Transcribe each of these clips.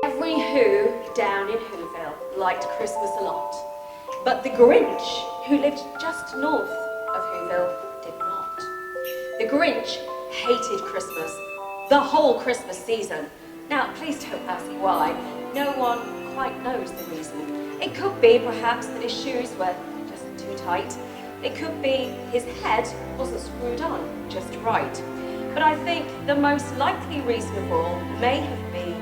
Every Who down in Whoville liked Christmas a lot, but the Grinch, who lived just north of Whoville, did not. The Grinch hated Christmas, the whole Christmas season. Now, please don't ask me why. No one quite knows the reason. It could be, perhaps, that his shoes were just too tight. It could be his head wasn't screwed on just right. But I think the most likely reason of all may have been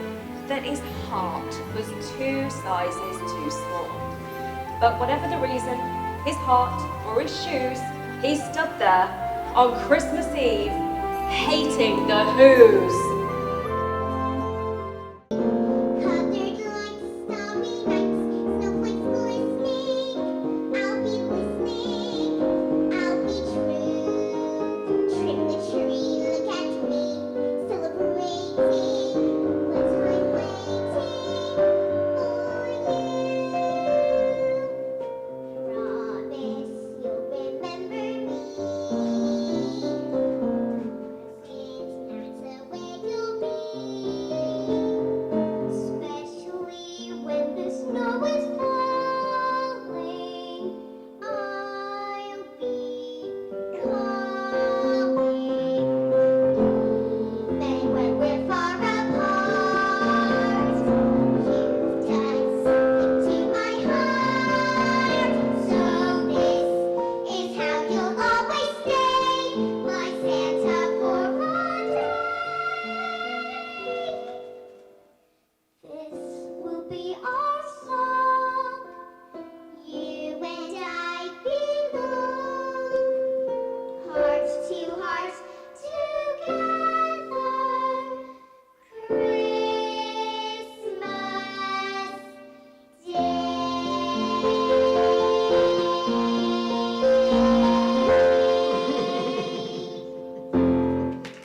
that his heart was 2 sizes too small. But whatever the reason, his heart or his shoes, he stood there on Christmas Eve, hating the Who's.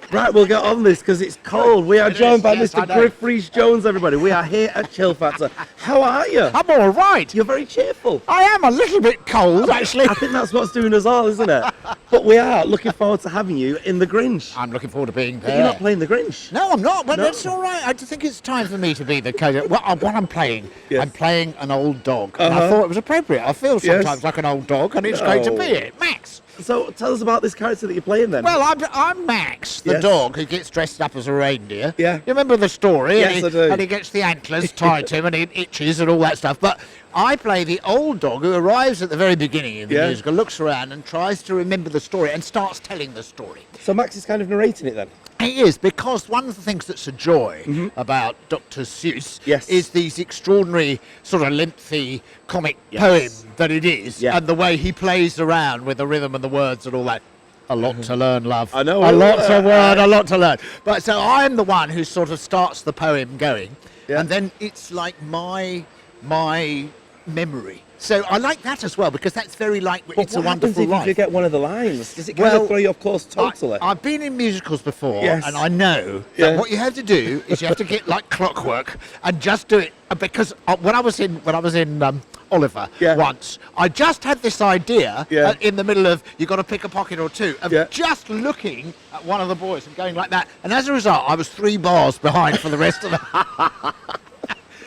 Right, we'll get on this because it's cold. We are joined by Mr. Griff Rhys-Jones, everybody. We are here at Chill Factor. How are you? I'm all right. You're very cheerful. I am a little bit cold, actually. I think that's what's doing us all, isn't it? But we are looking forward to having you in the Grinch. I'm looking forward to being there. But you're not playing the Grinch. No, I'm not, but No. that's all right. I think it's time for me to be the coach. What I'm playing, Yes. I'm playing an old dog. And I thought it was appropriate. I feel sometimes like an old dog, and it's great to be it. Max. So tell us about this character that you're playing then. Well, I'm Max, the Yes. dog who gets dressed up as a reindeer. Yeah. You remember the story? Yes, I do. And he gets the antlers tied to him and it itches and all that stuff. But I play the old dog who arrives at the very beginning of the Yeah. musical, looks around and tries to remember the story and starts telling the story. So Max is kind of narrating it then? He is, because one of the things that's a joy about Dr. Seuss Yes. is these extraordinary sort of lengthy comic poem that it is, Yeah. and the way he plays around with the rhythm and the words and all that. A lot to learn, love. I know. A lot to learn, a lot to learn. But so I'm the one who sort of starts the poem going, Yeah. and then it's like my memory. So I like that as well, because that's very like But It's a what happens Wonderful if Life. you forget one of the lines? Does it kind of throw you off course totally? I've been in musicals before, Yes. and I know Yeah. that what you have to do is you have to get like clockwork and just do it. Because when I was in Oliver Yeah. once, I just had this idea Yeah. in the middle of you got to pick a pocket or two of Yeah. just looking at one of the boys and going like that, and as a result, I was 3 bars behind for the rest of the.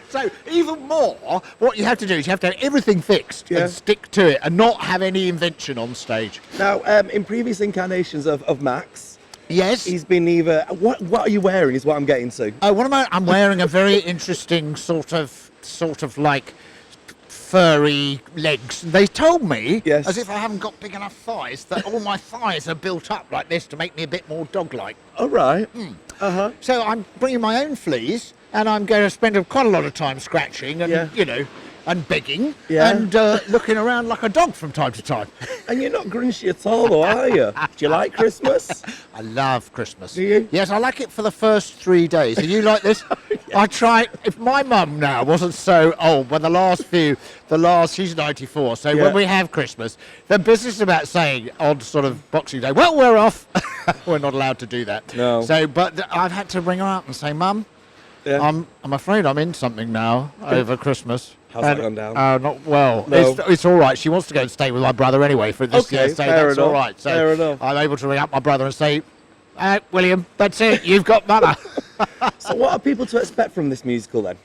So even more, what you have to do is you have to have everything fixed Yeah. and stick to it and not have any invention on stage. Now, in previous incarnations of Max, Yes. he's been either... What are you wearing is what I'm getting to. Oh, what am I? I'm wearing a very interesting sort of like furry legs. They told me, Yes. as if I haven't got big enough thighs, that all my thighs are built up like this to make me a bit more dog-like. All right. Uh-huh. So I'm bringing my own fleas, and I'm going to spend quite a lot of time scratching and, Yeah. and begging Yeah. and looking around like a dog from time to time. And you're not Grinchy at all, though, are you? Do you like Christmas? I love Christmas. Do you? Yes, I like it for the first 3 days. Are you like this? I try. If my mum now wasn't so old, but she's 94. So Yeah. when we have Christmas, the business about saying on sort of Boxing Day, well, we're off. We're not allowed to do that. No. So, but I've had to ring her up and say, Mum, Yeah. I'm afraid I'm in something now over Christmas. How's that gone down? Not well. No. It's all right. She wants to go and stay with my brother anyway for this Okay, year, so fair that's all enough, right. So fair enough. I'm able to ring up my brother and say, William, that's it. You've got mother. So what are people to expect from this musical then?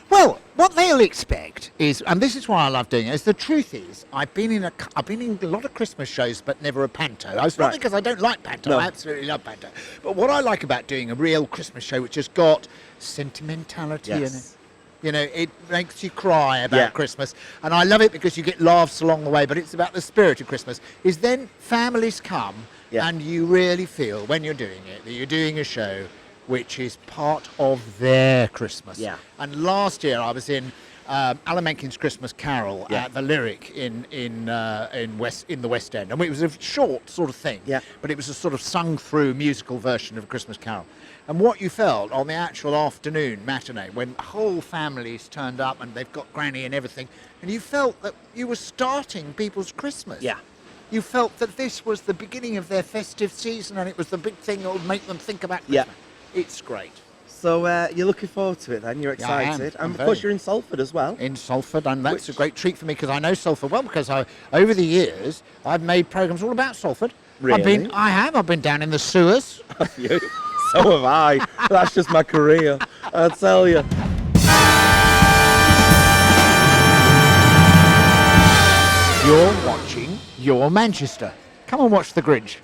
Well, what they'll expect is, and this is why I love doing it, is the truth is, I've been in a lot of Christmas shows, but never a panto. It's not Right. because I don't like panto. No. I absolutely love panto. But what I like about doing a real Christmas show, which has got sentimentality in it. Yes. You know, it makes you cry about Yeah. Christmas. And I love it because you get laughs along the way, but it's about the spirit of Christmas. Is then families come Yeah. and you really feel, when you're doing it, that you're doing a show which is part of their Christmas. Yeah. And last year I was in Alan Menken's Christmas Carol Yeah. at the Lyric in the West End. And it was a short sort of thing, Yeah. but it was a sort of sung-through musical version of a Christmas Carol. And what you felt on the actual afternoon matinee, when whole families turned up and they've got Granny and everything, and you felt that you were starting people's Christmas. Yeah. You felt that this was the beginning of their festive season and it was the big thing that would make them think about Yeah. Christmas. It's great. So you're looking forward to it then? You're Yeah, I am. excited? I'm And of course very. you're in Salford as well. In Salford, and that's Which- a great treat for me because I know Salford well, because over the years I've made programmes all about Salford. Really? I've been down in the sewers. You. So have I. That's just my career. I tell you. You're watching Your Manchester. Come and watch The Grinch.